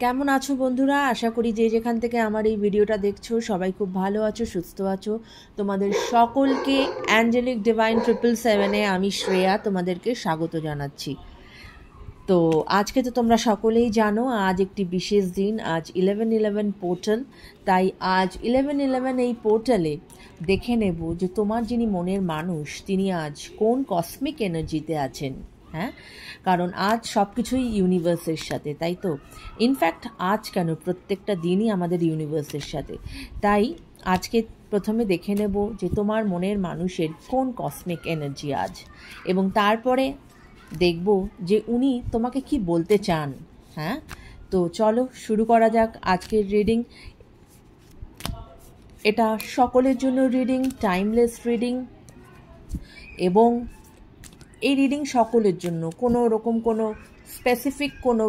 কেমন আছো বন্ধুরা? আশা করি যে যেখান থেকে আমার এই ভিডিওটা দেখছো সবাই খুব ভালো আছো, সুস্থ আছো। তোমাদের সকলকে অ্যাঞ্জেলিক ডিভাইন 777-এ আমি শ্রেয়া তোমাদেরকে স্বাগত জানাচ্ছি। তো আজকে তো তোমরা সকলেই জানো আজ একটি বিশেষ দিন, আজ 11/11 পোর্টাল। তাই আজ 11/11 এই পোর্টালে দেখে নেব যে তোমার যিনি মনের মানুষ তিনি আজ কোন কসমিক এনার্জিতে আছেন। হ্যাঁ, কারণ আজ সব কিছুই ইউনিভার্সের সাথে, তাই তো। ইনফ্যাক্ট আজ কেন, প্রত্যেকটা দিনই আমাদের ইউনিভার্সের সাথে। তাই আজকে প্রথমে দেখে নেব যে তোমার মনের মানুষের কোন কসমিক এনার্জি আজ, এবং তারপরে দেখব যে উনি তোমাকে কি বলতে চান। হ্যাঁ, তো চলো শুরু করা যাক আজকের রিডিং। এটা সকলের জন্য রিডিং, টাইমলেস রিডিং, এবং এই রিডিং সকলের জন্য, কোনো রকম কোনো স্পেসিফিক কোনো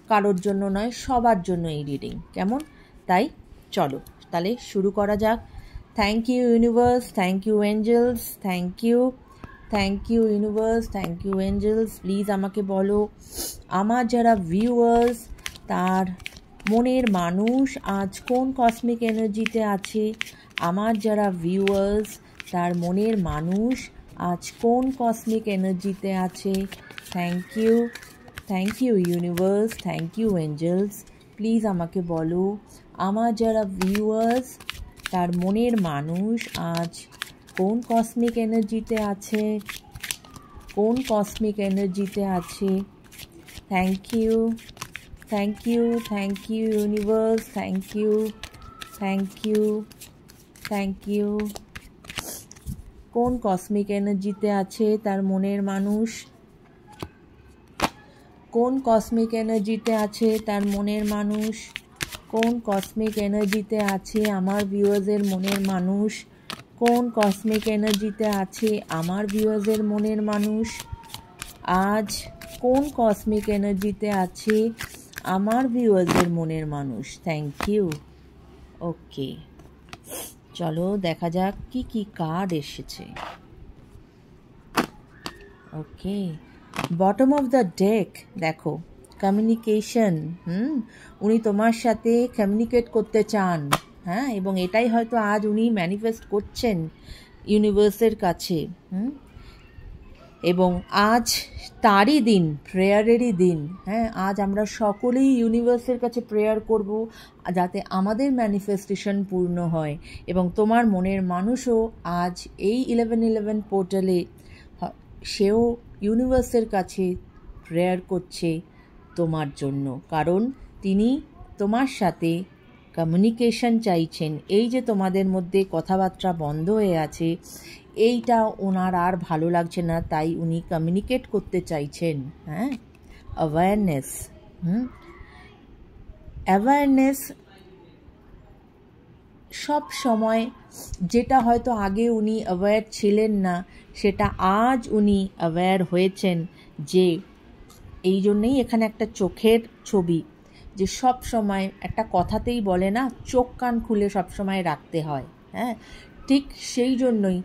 কারোর জন্য নয়, সবার জন্য এই রিডিং। কেমন? তাই চলো তাহলে শুরু করা যাক। Thank you universe, thank you angels, thank you universe, thank you angels. Please আমাকে বলো আমার যারা ভিউয়ার্স তার মনের মানুষ আজ কোন কসমিক এনার্জিতে আছে। আমার যারা ভিউয়ার্স তার মনের মানুষ আজ কোন কসমিক এনার্জিতে আছে। Thank you universe, thank you angels. Please আমাকে বলো আমার যারা ভিউয়ার্স তার মনের মানুষ আজ কোন কসমিক এনার্জিতে আছে, কোন কসমিক এনার্জিতে আছে। Thank you universe, thank you. কোন কসমিক এনার্জিতে আছে তার মনের মানুষ, কোন কসমিক এনার্জিতে আছে তার মনের মানুষ, কোন কসমিক এনার্জিতে আছে আমার ভিউয়ার্সের মনের মানুষ, কোন কসমিক এনার্জিতে আছে আমার ভিউয়ার্সের মনের মানুষ আজ, কোন কসমিক এনার্জিতে আছে আমার ভিউয়ার্সের মনের মানুষ। Thank you. ওকে, চলো দেখা যাক কি কি কার্ড এসেছে। ওকে, বটম অফ দ্য ডেক দেখো কমিউনিকেশন। উনি তোমার সাথে কমিউনিকেট করতে চান। হ্যাঁ, এবং এটাই হয়তো আজ উনি ম্যানিফেস্ট করছেন ইউনিভার্সের কাছে। এবং আজ তারই দিন, প্রেয়ারেরই দিন। হ্যাঁ, আজ আমরা সকলেই ইউনিভার্সের কাছে প্রেয়ার করব যাতে আমাদের ম্যানিফেস্টেশন পূর্ণ হয়। এবং তোমার মনের মানুষও আজ এই 11/11 পোর্টালে সেও ইউনিভার্সের কাছে প্রেয়ার করছে তোমার জন্য, কারণ তিনি তোমার সাথে কমিউনিকেশন চাইছেন। এই যে তোমাদের মধ্যে কথাবার্তা বন্ধ হয়ে আছে, এইটা ওনার আর ভালো লাগছে না, তাই উনি কমিউনিকেট করতে চাইছেন। হ্যাঁ, অ্যাওয়ারনেস সব সময়, যেটা হয়তো আগে উনি অ্যাওয়্যার ছিলেন না সেটা আজ উনি অ্যাওয়্যার হয়েছেন। যে এই জন্যেই এখানে একটা চোখের ছবি, যে সব সময় একটা কথাতেই বলে না, চোখ কান খুলে সব সময় রাখতে হয়। হ্যাঁ, ঠিক সেই জন্যই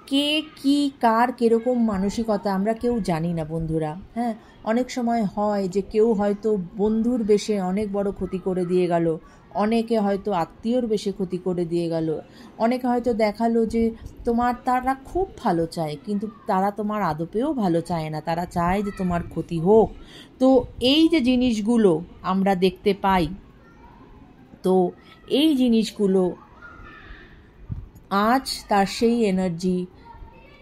কে কি কার কীরকম মানসিকতা আমরা কেউ জানি না বন্ধুরা। হ্যাঁ, অনেক সময় হয় যে কেউ হয়তো বন্ধুর বেশে অনেক বড় ক্ষতি করে দিয়ে গেল, অনেকে হয়তো আত্মীয়র বেশে ক্ষতি করে দিয়ে গেল, অনেকে হয়তো দেখালো যে তারা খুব ভালো চায়, কিন্তু তারা তোমার আদপেও ভালো চায় না, তারা চায় যে তোমার ক্ষতি হোক। তো এই যে জিনিসগুলো আমরা দেখতে পাই, তো এই জিনিসগুলো আজ তার সেই এনার্জি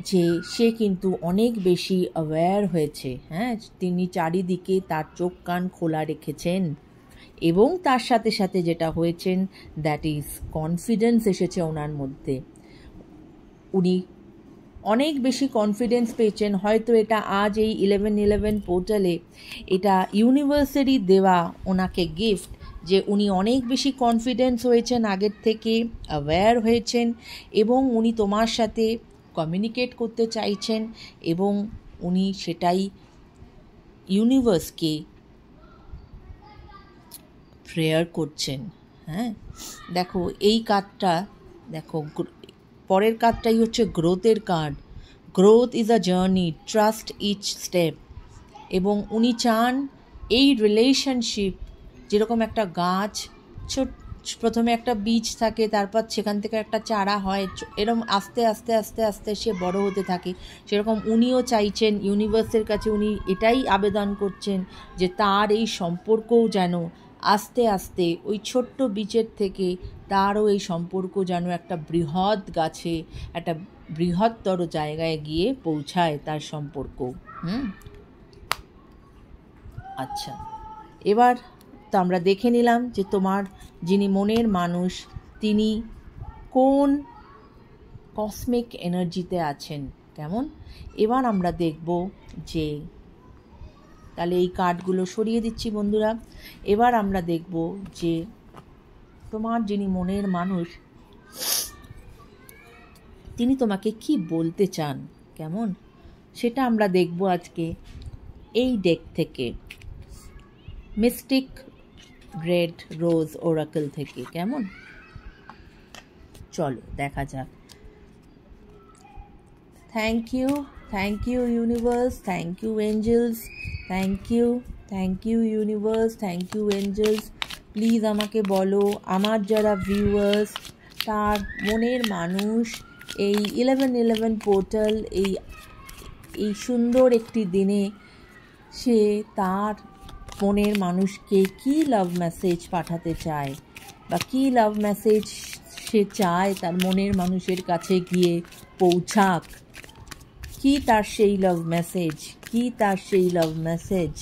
যে সে কিন্তু অনেক বেশি অ্যাওয়্যার হয়েছে। হ্যাঁ, তিনি চারিদিকে তার চোখ কান খোলা রেখেছেন, এবং তার সাথে সাথে যেটা হয়েছেন দ্যাট ইজ কনফিডেন্স এসেছে ওনার মধ্যে। উনি অনেক বেশি কনফিডেন্স পেয়েছেন। হয়তো এটা আজ এই 11/11 পোর্টালে এটা ইউনিভার্সেরই দেওয়া ওনাকে গিফট, যে উনি অনেক বেশি কনফিডেন্স হয়েছেন আগের থেকে, অ্যাওয়্যার হয়েছেন, এবং উনি তোমার সাথে কমিউনিকেট করতে চাইছেন, এবং উনি সেটাই ইউনিভার্সকে প্রেয়ার করছেন। হ্যাঁ, দেখো এই কার্ডটা, দেখো পরের কার্ডটাই হচ্ছে গ্রোথের card. Growth is a journey, trust each step. এবং উনি চান এই রিলেশনশিপ যেরকম একটা গাছ প্রথমে একটা বীজ থাকে, তারপর সেখান থেকে একটা চারা হয়, এরকম আস্তে আস্তে আস্তে আস্তে সে বড় হতে থাকে। সেরকম উনিও চাইছেন, ইউনিভার্সের কাছে উনি এটাই আবেদন করছেন যে তার এই সম্পর্কও যেন আস্তে আস্তে ওই ছোট্ট বীজের থেকে তারও এই সম্পর্ক যেন একটা বৃহৎ গাছে, একটা বৃহত্তর জায়গায় গিয়ে পৌঁছায় তার সম্পর্ক। আচ্ছা, এবার তো আমরা দেখে নিলাম যে তোমার যিনি মনের মানুষ তিনি কোন কসমিক এনার্জিতে আছেন, কেমন। এবার আমরা দেখব যে, তাহলে এই কার্ডগুলো সরিয়ে দিচ্ছি বন্ধুরা। এবার আমরা দেখব যে তোমার যিনি মনের মানুষ তিনি তোমাকে কি বলতে চান, কেমন, সেটা আমরা দেখব আজকে এই ডেক থেকে, মিস্টিক রেড রোজ ওরাকল থেকে, কেমন। চলো দেখা যাক। Thank you universe, thank you angels, thank you universe, thank you angels. Please আমাকে বলো আমার যারা ভিউয়ার্স, তার মনের মানুষ এই 11/11 পোর্টাল, এই সুন্দর একটি দিনে সে তার মনের মানুষকে কি লাভ মেসেজ পাঠাতে চায়, বা কি লাভ মেসেজ সে চায় তার মনের মানুষের কাছে গিয়ে পৌঁছাক। কি তার সেই লাভ মেসেজ, কি তার সেই লাভ মেসেজ,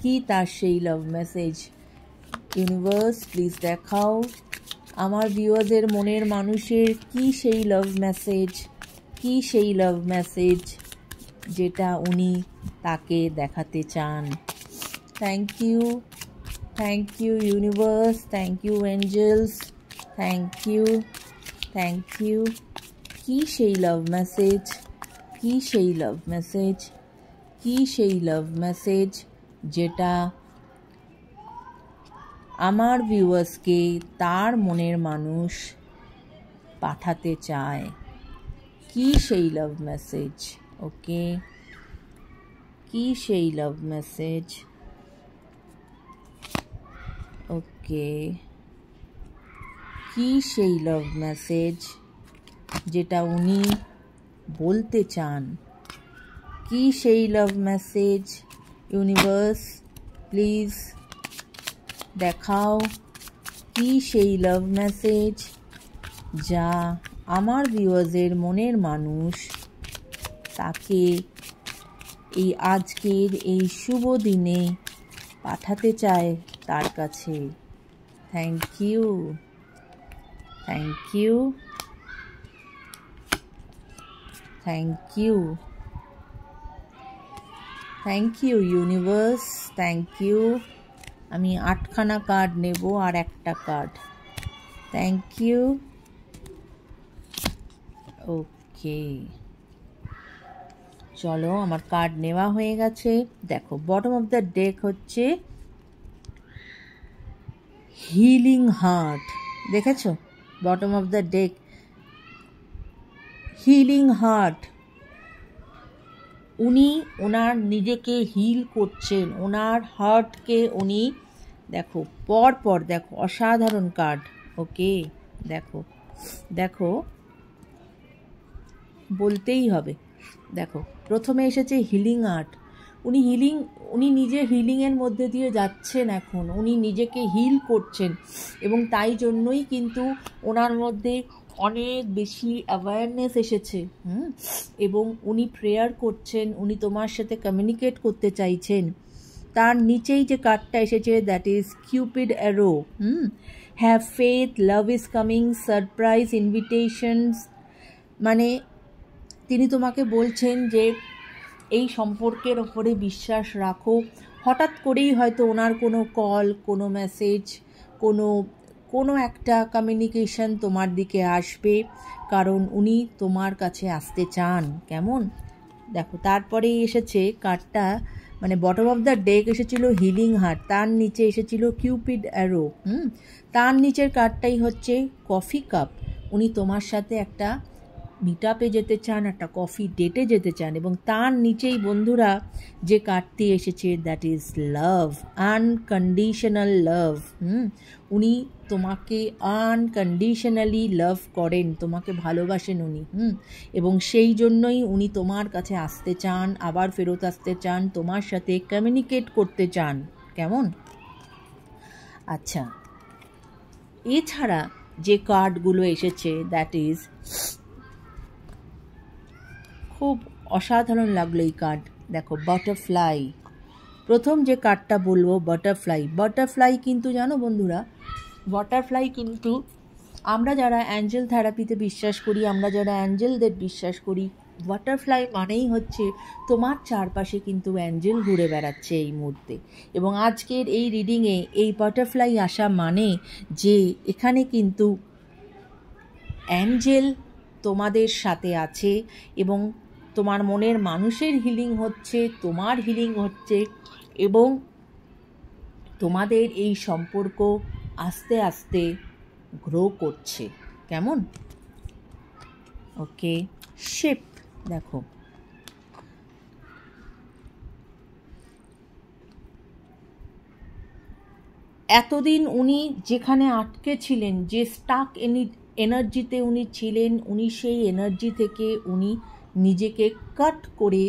কি তার সেই লাভ মেসেজ। ইউনিভার্স প্লিজ দেখাও আমার ভিউয়ারদের মনের মানুষের কি সেই লাভ মেসেজ, কি সেই লাভ মেসেজ যেটা উনি তাকে দেখাতে চান। Thank you universe, thank you angels, thank you. কি সেই লাভ মেসেজ, কি সেই লাভ মেসেজ, কি সেই লাভ মেসেজ যেটা আমার ভিউয়ার্সকে তার মনের মানুষ পাঠাতে চায়। কি সেই লাভ মেসেজ, ওকে, কি সেই লাভ মেসেজ, ওকে, কি সেই লাভ মেসেজ যেটা উনি বলতে চান। কি সেই লাভ মেসেজ ইউনিভার্স প্লিজ দেখাও, কি সেই লাভ মেসেজ যা আমার ভিউয়ার্সের মনের মানুষ তাকে এই আজকের এই শুভ দিনে পাঠাতে চায় তার কাছে। Thank you, thank you, thank you, thank you universe, thank you. আমি 8খানা কার্ড নেব আর একটা কার্ড। থ্যাংক ইউ, ওকে। চলো আমার কার্ড নেওয়া হয়ে গেছে। দেখো বটম অফ দ্য ডেক হচ্ছে হিলিং হার্ট, দেখেছো bottom of the deck healing heart. উনি ওনার নিজেকে হিল করছেন, ওনার হার্টকে উনি, দেখো পর পর দেখো অসাধারণ কার্ড, ওকে। দেখো দেখো বলতেই হবে, দেখো প্রথমে এসেছে হিলিং আর্ট। উনি নিজে হিলিংয়ের মধ্যে দিয়ে যাচ্ছেন, এখন উনি নিজেকে হিল করছেন, এবং তাই জন্যই কিন্তু ওনার মধ্যে অনেক বেশি অ্যাওয়ারনেস এসেছে। এবং উনি প্রেয়ার করছেন, উনি তোমার সাথে কমিউনিকেট করতে চাইছেন। তার নিচেই যে কার্ডটা এসেছে, that is cupid arrow. Have faith, love is coming, surprise invitations. মানে তিনি তোমাকে বলছেন যে এই সম্পর্কের ওপরে বিশ্বাস রাখো। হঠাৎ করেই হয়তো ওনার কোনো কল, কোনো মেসেজ, কোনো একটা কমিউনিকেশন তোমার দিকে আসবে, কারণ উনি তোমার কাছে আসতে চান, কেমন। দেখো তারপরেই এসেছে কার্ডটা, মানে বটম অফ দ্য ডেক এসেছিল হিলিং হার্ট, তার নিচে এসেছিল কিউপিড অ্যারো। তার নিচের কার্ডটাই হচ্ছে কফি কাপ। উনি তোমার সাথে একটা মিট আপে যেতে চান, একটা কফি ডেটে যেতে চান, এবং তার নিচেই বন্ধুরা যে কার্ডটি এসেছে, that is love, unconditional love. উনি তোমাকে আনকন্ডিশনালি লাভ করেন, তোমাকে ভালোবাসেন উনি। এবং সেই জন্যই উনি তোমার কাছে আসতে চান, আবার ফেরত আসতে চান, তোমার সাথে কমিউনিকেট করতে চান। কেমন? আচ্ছা, এছাড়া যে কার্ডগুলো এসেছে, দ্যাট ইজ খুব অসাধারণ লাগলো এই কার্ড। দেখো, বাটারফ্লাই। প্রথম যে কার্ডটা বলবো, বাটারফ্লাই। বাটারফ্লাই কিন্তু জানো বন্ধুরা, বাটারফ্লাই কিন্তু আমরা যারা অ্যাঞ্জেল থেরাপিতে বিশ্বাস করি, আমরা যারা অ্যাঞ্জেলদের বিশ্বাস করি, বাটারফ্লাই মানেই হচ্ছে তোমার চারপাশে কিন্তু অ্যাঞ্জেল ঘুরে বেড়াচ্ছে এই মুহূর্তে। এবং আজকের এই রিডিংয়ে এই বাটারফ্লাই আসা মানে যে এখানে কিন্তু অ্যাঞ্জেল তোমাদের সাথে আছে, এবং তোমার মনের মানুষের হিলিং হচ্ছে, তোমার হিলিং হচ্ছে, এবং তোমাদের এই সম্পর্ক আস্তে আস্তে গ্রো করছে। কেমন? ওকে, শিপ। দেখো, এতদিন উনি যেখানে আটকে ছিলেন, যে স্টাক এনার্জিতে উনি ছিলেন, উনি সেই এনার্জি থেকে উনি নিজেকে কাট করে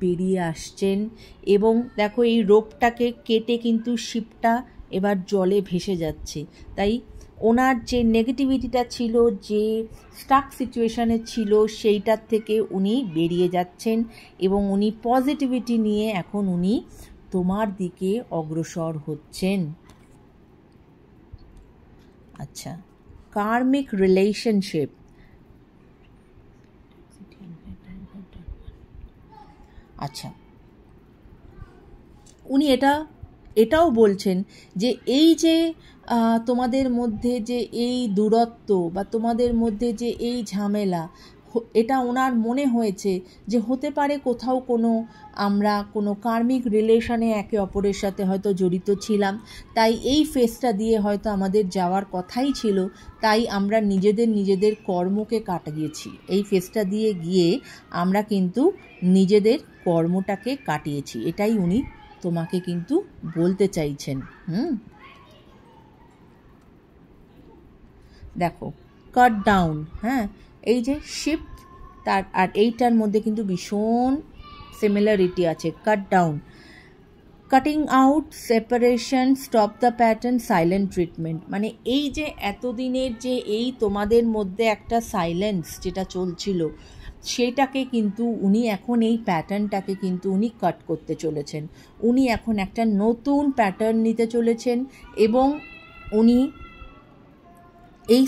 বেরিয়ে আসছেন। এবং দেখো, এই রোপটাকে কেটে কিন্তু শিপটা এবার জলে ভেসে যাচ্ছে। তাই ওনার যে নেগেটিভিটিটা ছিল, যে স্টাক সিচুয়েশানে ছিল, সেইটার থেকে উনি বেরিয়ে যাচ্ছেন, এবং উনি পজিটিভিটি নিয়ে এখন উনি তোমার দিকে অগ্রসর হচ্ছেন। আচ্ছা, কার্মিক রিলেশনশিপ। আচ্ছা, উনি এটাও বলছেন যে এই যে তোমাদের মধ্যে যে এই দূরত্ব বা তোমাদের মধ্যে যে এই ঝামেলা, এটা ওনার মনে হয়েছে যে হতে পারে কোথাও আমরা কোনো কার্মিক রিলেশনে একে অপরের সাথে হয়তো জড়িত ছিলাম, তাই এই ফেজটা দিয়ে হয়তো আমাদের যাওয়ার কথাই ছিল, তাই আমরা নিজেদের কর্মকে কাটিয়েছি। এই ফেজটা দিয়ে গিয়ে আমরা কিন্তু নিজেদের কর্মটাকে কাটিয়েছি, এটাই উনি তোমাকে কিন্তু বলতে চাইছেন। দেখো, কাট ডাউন। হ্যাঁ, এই যে শিফট, তার আর এইটার মধ্যে কিন্তু ভীষণ সিমিলারিটি আছে। Cut down, cutting out, separation, stop the pattern, silent treatment. মানে এই যে এতদিনের যে এই তোমাদের মধ্যে একটা সাইলেন্স যেটা চলছিল, সেটাকে কিন্তু উনি এখন এই প্যাটার্নটাকে কিন্তু উনি কাট করতে চলেছেন। উনি এখন একটা নতুন প্যাটার্ন নিতে চলেছেন, এবং উনি এই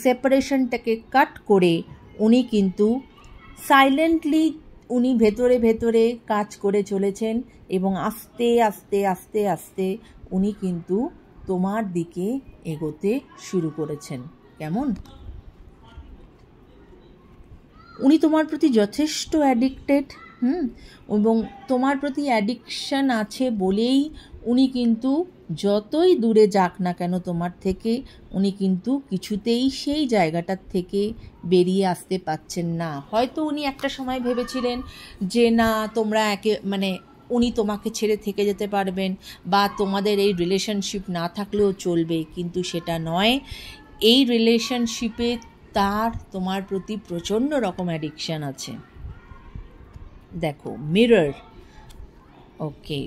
সেপারেশনটাকে কাট করে উনি কিন্তু সাইলেন্টলি উনি ভেতরে কাজ করে চলেছেন, এবং আস্তে আস্তে আস্তে আস্তে উনি কিন্তু তোমার দিকে এগোতে শুরু করেছেন। কেমন? উনি তোমার প্রতি যথেষ্ট অ্যাডিক্টেড, এবং তোমার প্রতি অ্যাডিকশান আছে বলেই উনি কিন্তু যতই দূরে যাক না কেন তোমার থেকে, উনি কিন্তু কিছুতেই সেই জায়গাটার থেকে বেরিয়ে আসতে পারছেন না। হয়তো উনি একটা সময় ভেবেছিলেন যে না, তোমরা উনি তোমাকে ছেড়ে থেকে যেতে পারবেন, বা তোমাদের এই রিলেশনশিপ না থাকলেও চলবে, কিন্তু সেটা নয়। এই রিলেশনশিপে তোমার প্রতি প্রচণ্ড রকম অ্যাডিকশান আছে। দেখো, মিরর। ওকে,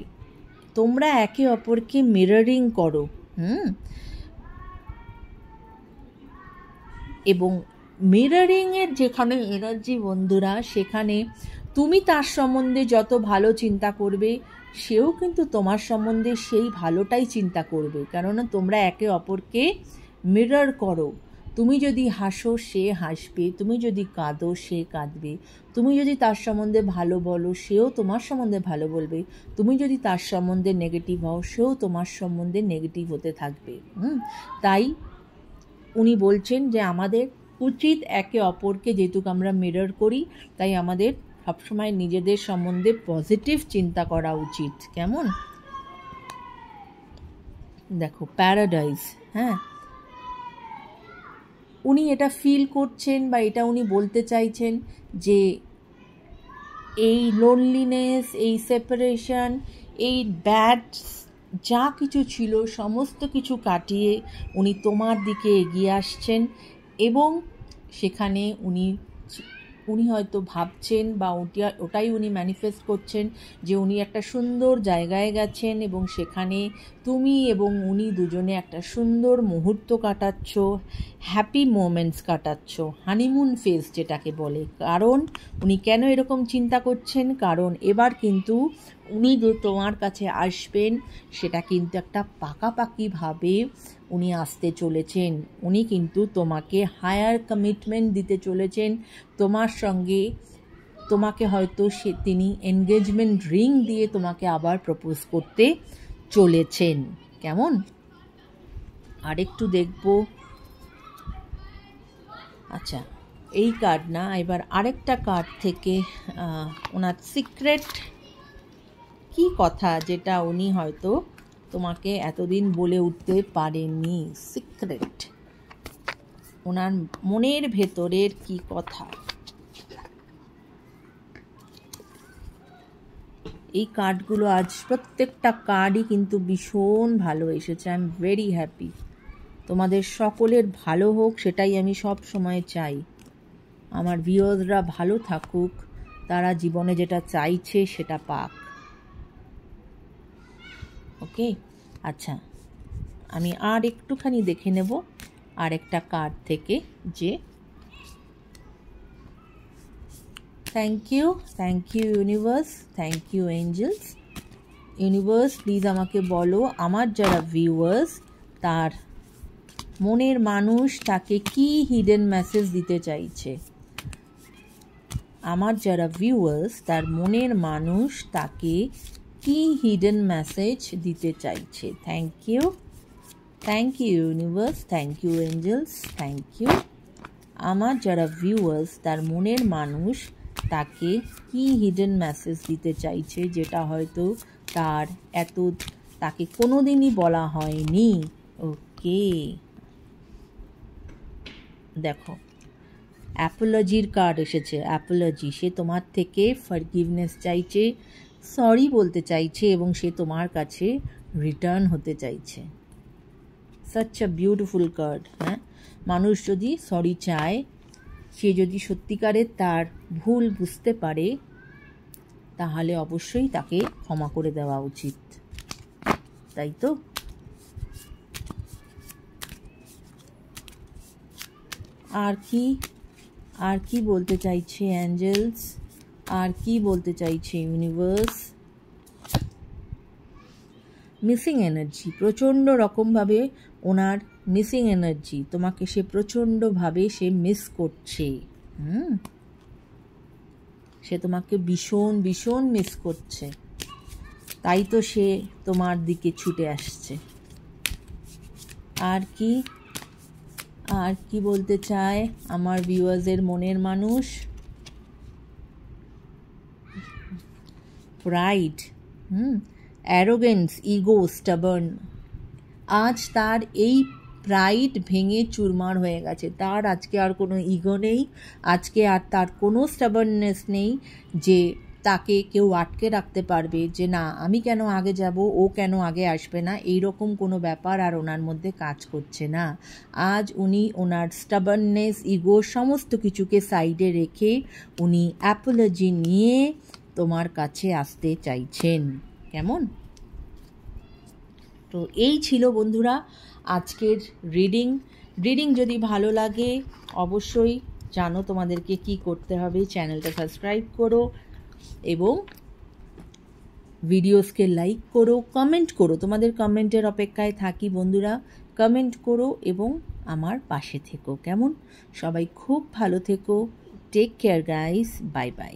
তোমরা একে অপরকে মিররিং করো, এবং মিররিংয়ের যেখানে এনার্জি বন্ধুরা, সেখানে তুমি তার সম্বন্ধে যত ভালো চিন্তা করবে, সেও কিন্তু তোমার সম্বন্ধে সেই ভালোটাই চিন্তা করবে, কেননা তোমরা একে অপরকে মিরর করো। তুমি যদি হাসো, সে হাসবে, তুমি যদি কাঁদো, সে কাঁদবে, তুমি যদি তার সম্বন্ধে ভালো বলো, সেও তোমার সম্বন্ধে ভালো বলবে, তুমি যদি তার সম্বন্ধে নেগেটিভ হও, সেও তোমার সম্বন্ধে নেগেটিভ হতে থাকবে। তাই উনি বলছেন যে আমাদের উচিত একে অপরকে, যেহেতু আমরা মিরর করি, তাই আমাদের সবসময় নিজেদের সম্বন্ধে পজিটিভ চিন্তা করা উচিত। কেমন? দেখো, প্যারাডাইস। হ্যাঁ, উনি এটা ফিল করছেন বা এটা উনি বলতে চাইছেন যে এই লোনলিনেস, এই সেপারেশন, এই ব্যাড যা কিছু ছিল সমস্ত কিছু কাটিয়ে উনি তোমার দিকে এগিয়ে আসছেন এবং সেখানে উনি হয়তো ভাবছেন বা ওটাই উনি ম্যানিফেস্ট করছেন যে উনি একটা সুন্দর জায়গায় গেছেন এবং সেখানে তুমি এবং উনি দুজনে একটা সুন্দর মুহূর্ত কাটাচ্ছ, হ্যাপি মোমেন্টস কাটাচ্ছ, হানিমুন ফেজ যেটাকে বলে। কারণ উনি কেন এরকম চিন্তা করছেন, কারণ এবার কিন্তু উনি যে তোমার কাছে আসবেন সেটা কিন্তু একটা পাকাপাকিভাবে উনি আসতে চলেছেন। উনি কিন্তু তোমাকে হায়ার কমিটমেন্ট দিতে চলেছেন তোমার সঙ্গে। তোমাকে হয়তো তিনি এনগেজমেন্ট রিং দিয়ে তোমাকে আবার প্রপোজ করতে চলেছেন। কেমন? আরেকটু দেখব। আচ্ছা, এই কার্ড না, এবার আরেকটা কার্ড থেকে ওনার সিক্রেট কি কথা যেটা উনি হয়তো তোমাকে এতদিন বলে উঠতে পারেননি, সিক্রেট, ওনার মনের ভেতরের কি কথা। এই কার্ডগুলো আজ প্রত্যেকটা কার্ডই কিন্তু ভীষণ ভালো এসেছে। I am very happy. তোমাদের সকলের ভালো হোক, সেটাই আমি সব সময় চাই। আমার ভিউয়ার্সরা ভালো থাকুক, তারা জীবনে যেটা চাইছে সেটা পাক। ওকে, আচ্ছা, আমি আর একটুখানি দেখে নেব আরেকটা কার্ড থেকে যে thank you universe, thank you angels. Universe please আমাকে বলো আমার যারা ভিউয়ার্স তার মনের মানুষ তাকে কি হিডেন মেসেজ দিতে চাইছে। আমার যারা ভিউয়ার্স তার মনের মানুষ তাকে কি হিডেন মেসেজ দিতে চাইছে। Thank you universe, thank you angels, thank you. আমার যারা ভিউয়ার্স তার মনের মানুষ তাকে কি হিডেন মেসেজ দিতে চাইছে যেটা হয়তো তাকে কোনোদিনই বলা হয়নি। ওকে, দেখো অ্যাপোলজির কার্ড এসেছে। অ্যাপোলজি, সে তোমার থেকে ফরগিভনেস চাইছে, সরি বলতে চাইছে এবং সে তোমার কাছে রিটার্ন হতে চাইছে। Such a beautiful card. হ্যাঁ, মানুষ যদি সরি চায়, সে যদি সত্যিকারের তার ভুল বুঝতে পারে, তাহলে অবশ্যই তাকে ক্ষমা করে দেওয়া উচিত, তাই তো? আর কি বলতে চাইছে অ্যাঞ্জেলস, আর কি বলতে চাইছে ইউনিভার্স? মিসিং এনার্জি, প্রচণ্ড রকমভাবে ওনার মিসিং এনার্জি, তোমাকে সে প্রচণ্ডভাবে সে মিস করছে। সে তোমাকে ভীষণ ভীষণ মিস করছে, তাই তো সে তোমার দিকে ছুটে আসছে। আর কি বলতে চায় আমার ভিউয়ার্সের মনের মানুষ? Pride, arrogance, ego, stubborn. আজ তার এই প্রাইড ভেঙে চুরমার হয়ে গেছে। তার আজকে আর কোনো ইগো নেই, আজকে আর তার কোনো স্টাবার্ননেস নেই যে তাকে কেউ আটকে রাখতে পারবে, যে না আমি কেন আগে যাব, ও কেন আগে আসবে না, এইরকম কোনো ব্যাপার আর ওনার মধ্যে কাজ করছে না। আজ উনি ওনার স্টাবার্ননেস, ইগো সমস্ত কিছুকে সাইডে রেখে উনি অ্যাপোলজি নিয়ে তোমার কাছে আসতে চাইছেন। কেমন? তো এই ছিল বন্ধুরা আজকের রিডিং। যদি ভালো লাগে অবশ্যই জানো তোমাদেরকে কি করতে হবে। চ্যানেলটা সাবস্ক্রাইব করো এবং ভিডিওসকে লাইক করো, কমেন্ট করো, তোমাদের কমেন্টের অপেক্ষায় থাকি বন্ধুরা। কমেন্ট করো এবং আমার পাশে থেকো। কেমন? সবাই খুব ভালো থেকো। Take care guys, bye by.